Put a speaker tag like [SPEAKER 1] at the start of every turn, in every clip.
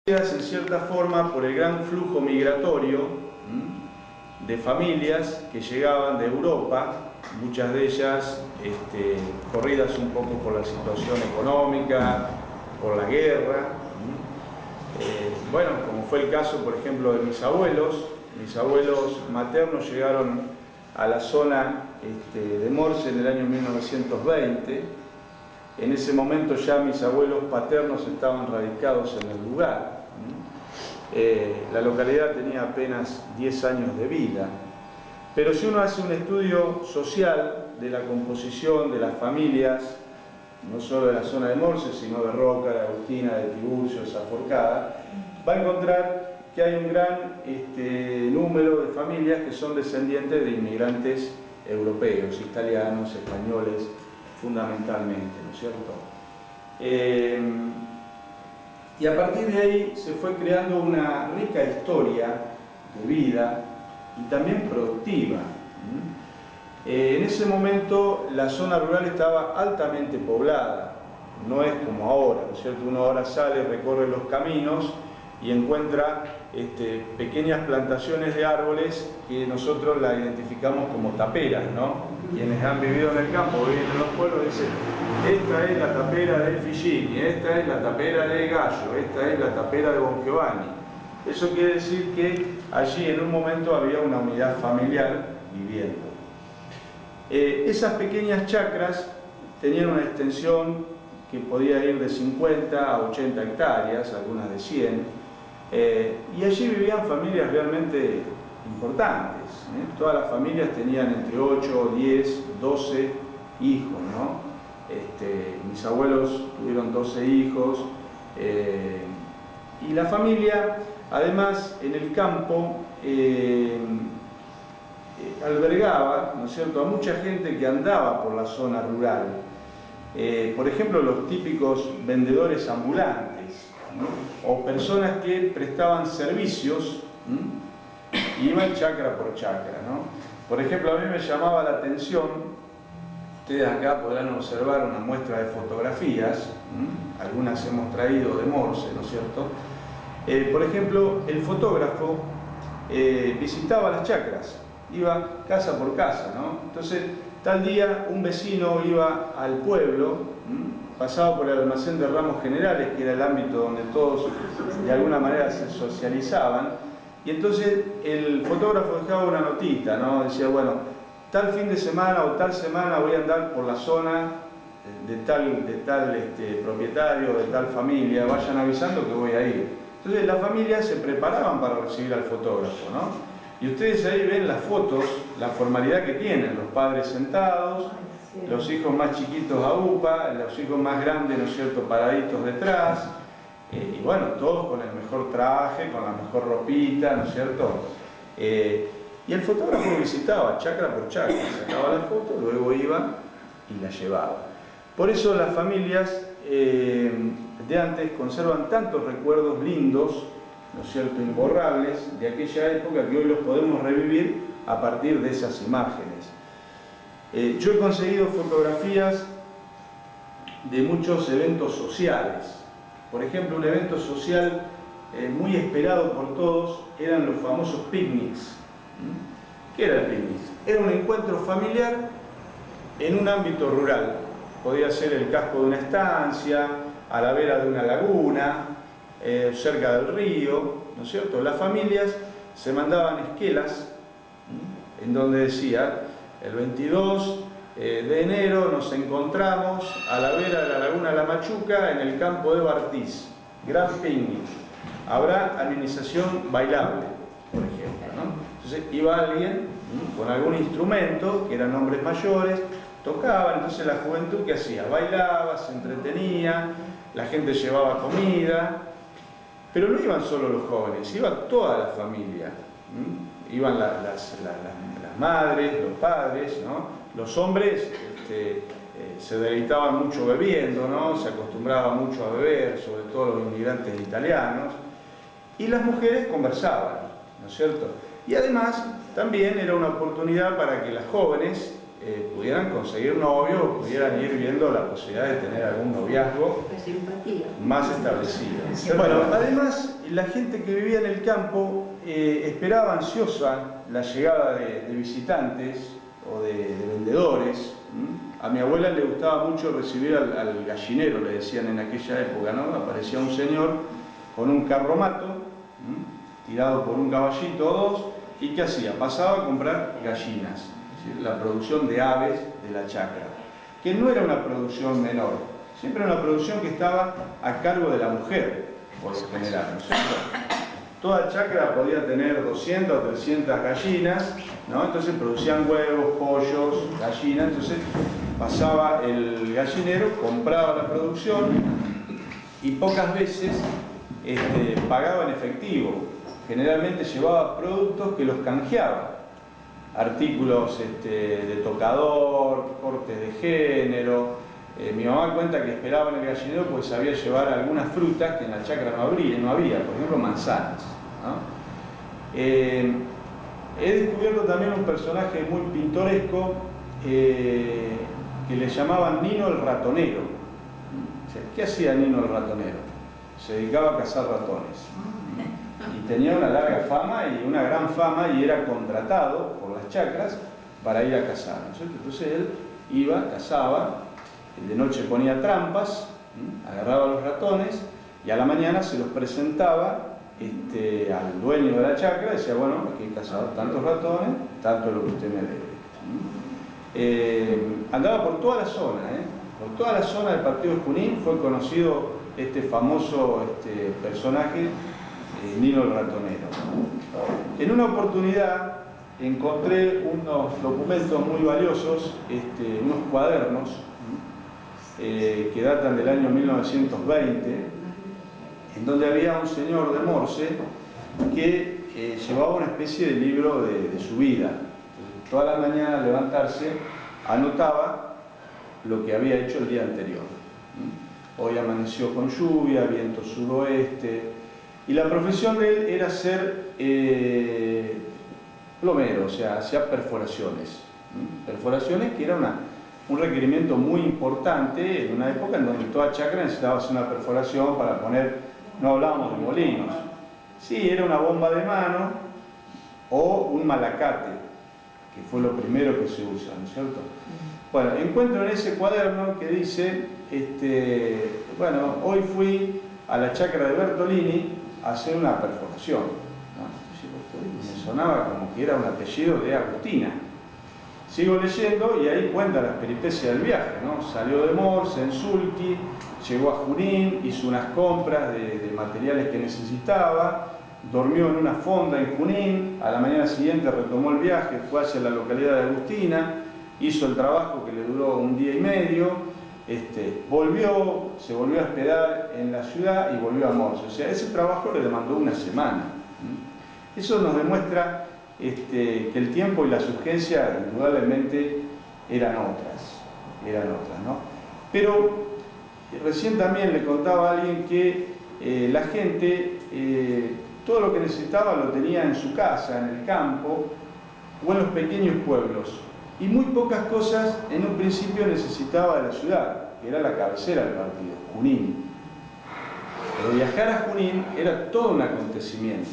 [SPEAKER 1] En cierta forma por el gran flujo migratorio de familias que llegaban de Europa, muchas de ellas corridas un poco por la situación económica, por la guerra. Bueno, como fue el caso, por ejemplo, de mis abuelos maternos llegaron a la zona de Morse en el año 1920. En ese momento ya mis abuelos paternos estaban radicados en el lugar. La localidad tenía apenas 10 años de vida. Pero si uno hace un estudio social de la composición de las familias, no solo de la zona de Morse, sino de Roca, de Agustina, de Tiburcio, de Zaforcada, va a encontrar que hay un gran número de familias que son descendientes de inmigrantes europeos, italianos, españoles, fundamentalmente, ¿no es cierto? Y a partir de ahí se fue creando una rica historia de vida y también productiva. En ese momento la zona rural estaba altamente poblada, no es como ahora, ¿no es cierto? Uno ahora sale, recorre los caminos y encuentra pequeñas plantaciones de árboles que nosotros la identificamos como taperas, ¿no? Quienes han vivido en el campo, viven en los pueblos, dicen: esta es la tapera de Figini, esta es la tapera de Gallo, esta es la tapera de Bongiovanni. Eso quiere decir que allí en un momento había una unidad familiar viviendo. Esas pequeñas chacras tenían una extensión que podía ir de 50 a 80 hectáreas, algunas de 100, y allí vivían familias realmente importantes. Todas las familias tenían entre 8, 10, 12 hijos, ¿no? Mis abuelos tuvieron 12 hijos, y la familia, además, en el campo, albergaba, ¿no es cierto?, a mucha gente que andaba por la zona rural. Por ejemplo, los típicos vendedores ambulantes, ¿no? O personas que prestaban servicios, y iban chacra por chacra, ¿no? Por ejemplo, a mí me llamaba la atención, ustedes acá podrán observar una muestra de fotografías, algunas hemos traído de Morse, ¿no es cierto? Por ejemplo, el fotógrafo visitaba las chacras, iba casa por casa, ¿no? Entonces, tal día un vecino iba al pueblo, pasaba por el almacén de ramos generales, que era el ámbito donde todos de alguna manera se socializaban, y entonces el fotógrafo dejaba una notita, ¿no? Decía: bueno, tal fin de semana o tal semana voy a andar por la zona de tal propietario, de tal familia, vayan avisando que voy a ir. Entonces las familias se preparaban para recibir al fotógrafo, ¿no? Y ustedes ahí ven las fotos, la formalidad que tienen, los padres sentados, los hijos más chiquitos a UPA, los hijos más grandes, ¿no es cierto?, paraditos detrás, y bueno, todos con el mejor traje, con la mejor ropita, ¿no es cierto? Y el fotógrafo visitaba chacra por chacra, sacaba la foto, luego iba y la llevaba. Por eso las familias de antes conservan tantos recuerdos lindos, ¿no es cierto?, imborrables, de aquella época, que hoy los podemos revivir a partir de esas imágenes. Yo he conseguido fotografías de muchos eventos sociales. Por ejemplo, un evento social muy esperado por todos eran los famosos picnics. ¿Qué era el picnic? Era un encuentro familiar en un ámbito rural. Podía ser el casco de una estancia, a la vera de una laguna, cerca del río, ¿no es cierto? Las familias se mandaban esquelas en donde decía: el 22 de enero nos encontramos a la vera de la laguna La Machuca en el campo de Bartiz, gran picnic, habrá amenización bailable, por ejemplo, ¿no? Entonces iba alguien con algún instrumento, que eran hombres mayores, tocaba. Entonces la juventud, ¿qué hacía? Bailaba, se entretenía, la gente llevaba comida. Pero no iban solo los jóvenes, iba toda la familia. Iban las madres, los padres, ¿no? Los hombres se deleitaban mucho bebiendo, ¿no? Se acostumbraba mucho a beber, sobre todo los inmigrantes italianos. Y las mujeres conversaban, ¿no es cierto? Y además también era una oportunidad para que las jóvenes pudieran conseguir novio o pudieran ir viendo la posibilidad de tener algún noviazgo más establecido. Bueno, además la gente que vivía en el campo esperaba ansiosa la llegada de visitantes o de vendedores. A mi abuela le gustaba mucho recibir al gallinero, le decían en aquella época, ¿no? Aparecía un señor con un carromato, tirado por un caballito o dos, y ¿qué hacía? Pasaba a comprar gallinas, ¿sí? La producción de aves de la chacra, que no era una producción menor, siempre era una producción que estaba a cargo de la mujer, por lo general, ¿no es cierto? Toda chacra podía tener 200 o 300 gallinas, ¿no? Entonces producían huevos, pollos, gallinas, entonces pasaba el gallinero, compraba la producción y pocas veces pagaba en efectivo. Generalmente llevaba productos que los canjeaba, artículos de tocador, cortes de género. Mi mamá cuenta que esperaba en el gallinero porque sabía llevar algunas frutas que en la chacra no había, por ejemplo manzanas, ¿no? He descubierto también un personaje muy pintoresco que le llamaban Nino el ratonero. ¿Qué hacía Nino el ratonero? Se dedicaba a cazar ratones. Y tenía una larga fama y una gran fama y era contratado por las chacras para ir a cazar, ¿no es cierto? Entonces él iba, cazaba, de noche ponía trampas, agarraba a los ratones y a la mañana se los presentaba al dueño de la chacra y decía, bueno, aquí he cazado tantos ratones, tanto es lo que usted me debe. Andaba por toda la zona, por toda la zona del partido de Junín fue conocido este famoso personaje, Nino el ratonero. En una oportunidad encontré unos documentos muy valiosos, unos cuadernos que datan del año 1920, en donde había un señor de Morse que llevaba una especie de libro de su vida. Entonces, toda la mañana al levantarse anotaba lo que había hecho el día anterior. Hoy amaneció con lluvia, viento suroeste, y la profesión de él era ser plomero, o sea, hacía perforaciones. Perforaciones que era un requerimiento muy importante en una época en donde toda chacra necesitaba hacer una perforación para poner, no hablábamos de molinos, sí, era una bomba de mano o un malacate, que fue lo primero que se usa, ¿no es cierto? Bueno, encuentro en ese cuaderno que dice, bueno, hoy fui a la chacra de Bertolini a hacer una perforación, ¿no? Me sonaba como que era un apellido de Agustina. Sigo leyendo y ahí cuenta las peripecias del viaje, ¿no? Salió de Morse, en Sulky, llegó a Junín, hizo unas compras de materiales que necesitaba, dormió en una fonda en Junín, a la mañana siguiente retomó el viaje, fue hacia la localidad de Agustina, hizo el trabajo que le duró un día y medio, se volvió a hospedar en la ciudad y volvió a Morse. O sea, ese trabajo le demandó una semana. Eso nos demuestra que el tiempo y las urgencias indudablemente eran otras, ¿no? Pero recién también le contaba a alguien que la gente todo lo que necesitaba lo tenía en su casa, en el campo o en los pequeños pueblos, y muy pocas cosas en un principio necesitaba de la ciudad, que era la cabecera del partido, Junín. Pero viajar a Junín era todo un acontecimiento.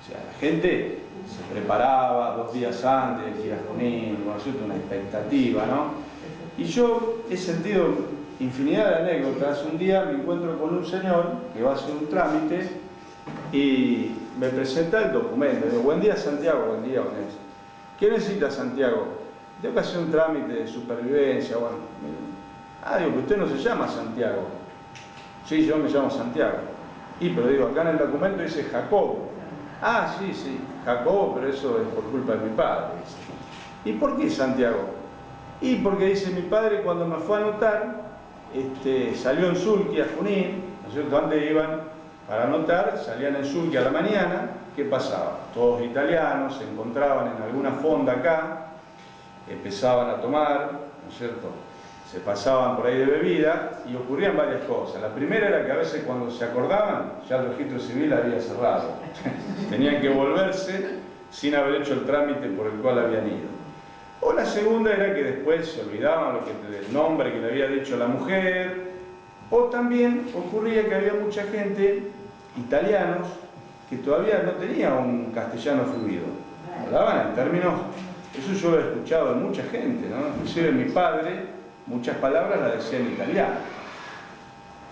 [SPEAKER 1] O sea, la gente se preparaba 2 días antes de ir a Junín, una expectativa, ¿no? Y yo he sentido infinidad de anécdotas. Un día me encuentro con un señor que va a hacer un trámite y me presenta el documento. Digo, buen día Santiago, buen día Vanessa. ¿Qué necesita Santiago? Tengo que hacer un trámite de supervivencia. Bueno, digo, que usted no se llama Santiago. Sí, yo me llamo Santiago. Pero digo, acá en el documento dice Jacobo. Sí, Jacobo, pero eso es por culpa de mi padre. ¿Y por qué Santiago? Porque dice, mi padre cuando me fue a anotar, salió en Sulky a Junín, ¿no es cierto? Antes iban para anotar, salían en Sulky a la mañana. ¿Qué pasaba? Todos italianos, se encontraban en alguna fonda acá, empezaban a tomar, ¿no es cierto? Se pasaban por ahí de bebida y ocurrían varias cosas. La primera era que a veces cuando se acordaban, ya el registro civil había cerrado. Tenían que volverse sin haber hecho el trámite por el cual habían ido. O la segunda era que después se olvidaban el nombre que le había dicho la mujer. O también ocurría que había mucha gente, italianos, que todavía no tenía un castellano fluido. Hablaban en términos, eso yo lo he escuchado de mucha gente, ¿no? Inclusive mi padre, muchas palabras las decía en italiano.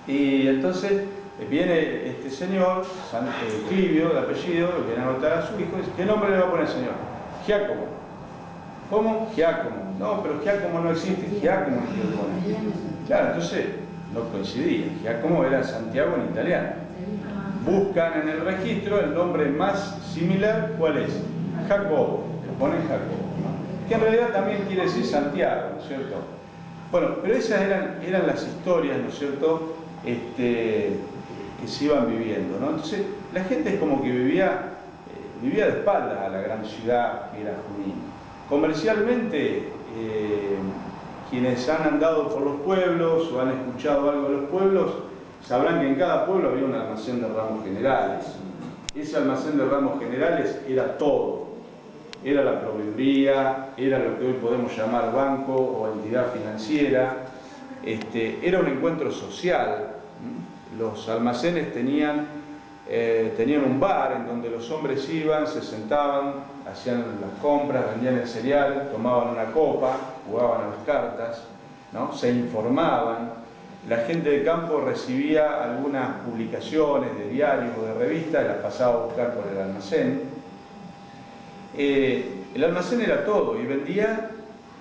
[SPEAKER 1] Y entonces viene este señor, Clivio, de apellido, viene a anotar a su hijo y dice, ¿qué nombre le va a poner el señor? Giacomo. ¿Cómo? Giacomo. No, pero Giacomo no existe, Giacomo es el que lo pone. Claro, entonces no coincidía. Giacomo era Santiago en italiano. Buscan en el registro el nombre más similar, ¿cuál es? Jacobo, le ponen Jacobo, ¿no? Que en realidad también quiere decir Santiago, ¿no es cierto? Bueno, pero esas eran las historias, ¿no es cierto?, que se iban viviendo, ¿no? Entonces, la gente es como que vivía de espaldas a la gran ciudad que era Junín. Comercialmente, quienes han andado por los pueblos o han escuchado algo de los pueblos, sabrán que en cada pueblo había un almacén de ramos generales. Ese almacén de ramos generales era todo. Era la proveeduría, era lo que hoy podemos llamar banco o entidad financiera. Era un encuentro social. Los almacenes tenían un bar en donde los hombres iban, se sentaban, hacían las compras, vendían el cereal, tomaban una copa, jugaban a las cartas, ¿no? Se informaban. La gente de campo recibía algunas publicaciones de diarios o de revistas y las pasaba a buscar por el almacén. El almacén era todo y vendía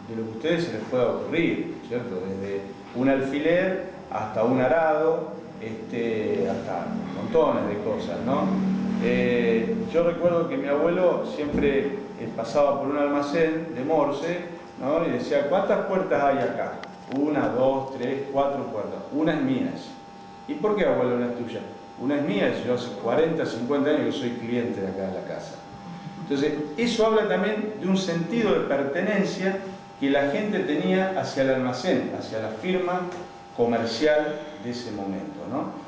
[SPEAKER 1] de lo que a ustedes se les pueda ocurrir, ¿cierto? Desde un alfiler hasta un arado, hasta montones de cosas, ¿no? Yo recuerdo que mi abuelo siempre pasaba por un almacén de Morse, ¿no? Y decía, ¿cuántas puertas hay acá? 1, 2, 3, 4 puertas. Una es mía. ¿Y por qué, abuelo, una es tuya? Una es mía, yo hace 40, 50 años que soy cliente de acá de la casa. Entonces, eso habla también de un sentido de pertenencia que la gente tenía hacia el almacén, hacia la firma comercial de ese momento, ¿no?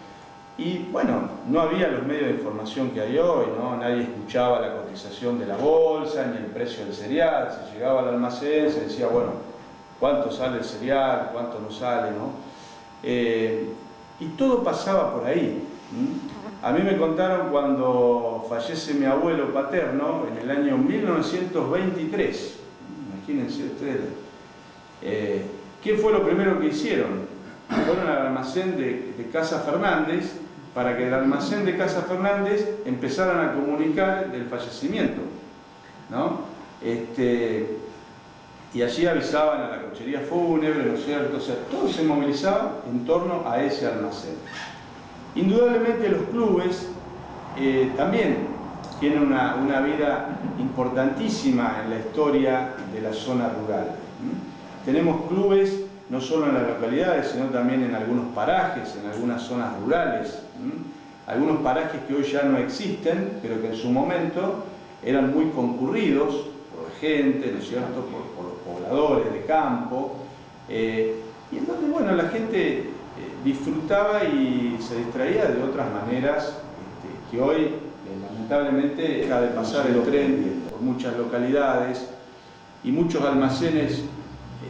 [SPEAKER 1] Y bueno, no había los medios de información que hay hoy, ¿no? Nadie escuchaba la cotización de la bolsa, ni el precio del cereal. Se llegaba al almacén, se decía, bueno, ¿cuánto sale el cereal? ¿Cuánto no sale? ¿No? Y todo pasaba por ahí. A mí me contaron cuando fallece mi abuelo paterno, en el año 1923. Imagínense ustedes. ¿Qué fue lo primero que hicieron? Fueron al almacén de Casa Fernández para que el almacén de Casa Fernández empezaran a comunicar del fallecimiento, ¿no? Y allí avisaban a la cochería fúnebre, ¿no es cierto? O sea, todo se movilizaba en torno a ese almacén. Indudablemente los clubes también tienen una vida importantísima en la historia de la zona rural. Tenemos clubes no solo en las localidades, sino también en algunos parajes, en algunas zonas rurales. Algunos parajes que hoy ya no existen, pero que en su momento eran muy concurridos por la gente, ¿no es cierto?, por los pobladores de campo, y en donde, bueno, la gente disfrutaba y se distraía de otras maneras que hoy, lamentablemente, deja de pasar el tren por muchas localidades y muchos almacenes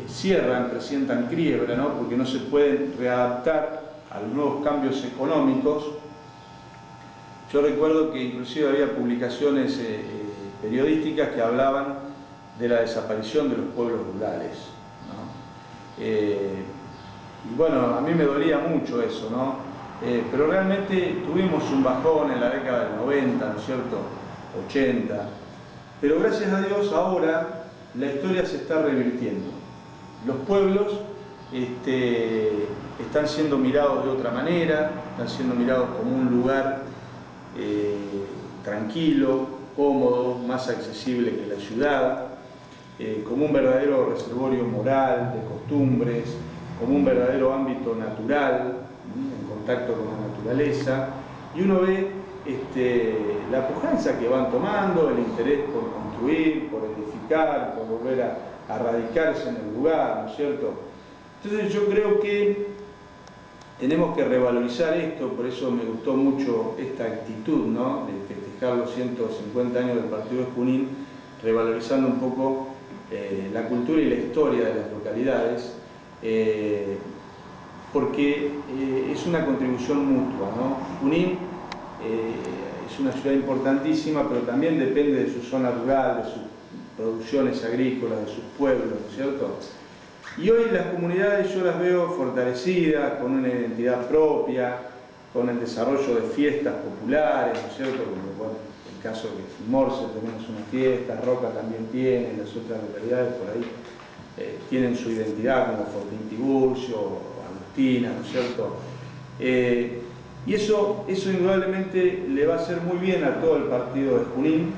[SPEAKER 1] cierran, presentan quiebra, ¿no? Porque no se pueden readaptar a los nuevos cambios económicos. Yo recuerdo que inclusive había publicaciones periodísticas que hablaban de la desaparición de los pueblos rurales, ¿no? Y bueno, a mí me dolía mucho eso, ¿no? Pero realmente tuvimos un bajón en la década del 90, ¿no es cierto?, 80, pero gracias a Dios ahora la historia se está revirtiendo. Los pueblos están siendo mirados de otra manera, están siendo mirados como un lugar tranquilo, cómodo, más accesible que la ciudad, como un verdadero reservorio moral, de costumbres, como un verdadero ámbito natural, en contacto con la naturaleza, y uno ve la pujanza que van tomando, el interés por construir, por edificar, por volver a radicarse en el lugar, ¿no es cierto? Entonces yo creo que tenemos que revalorizar esto, por eso me gustó mucho esta actitud, ¿no?, de festejar los 150 años del Partido de Junín, revalorizando un poco la cultura y la historia de las localidades, porque es una contribución mutua, ¿no? Junín es una ciudad importantísima, pero también depende de su zona rural, de sus producciones agrícolas, de sus pueblos, ¿no es cierto? Y hoy las comunidades yo las veo fortalecidas, con una identidad propia, con el desarrollo de fiestas populares, ¿no es cierto? Como, bueno, en el caso de Morse tenemos una fiesta, Roca también tiene, las otras localidades por ahí tienen su identidad, como Fortín Tiburcio, Agustina, ¿no es cierto? Y eso indudablemente le va a hacer muy bien a todo el partido de Junín,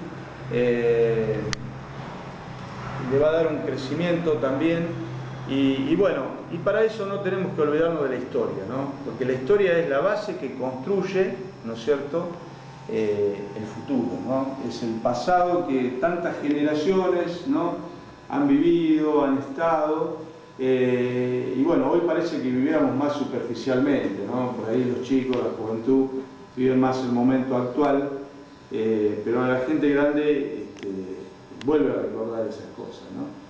[SPEAKER 1] le va a dar un crecimiento también. Y bueno, y para eso no tenemos que olvidarnos de la historia, ¿no? Porque la historia es la base que construye, ¿no es cierto?, el futuro, ¿no? Es el pasado que tantas generaciones, ¿no?, han vivido, han estado, y bueno, hoy parece que viviéramos más superficialmente, ¿no? Por ahí los chicos, la juventud, viven más el momento actual, pero la gente grande vuelve a recordar esas cosas, ¿no?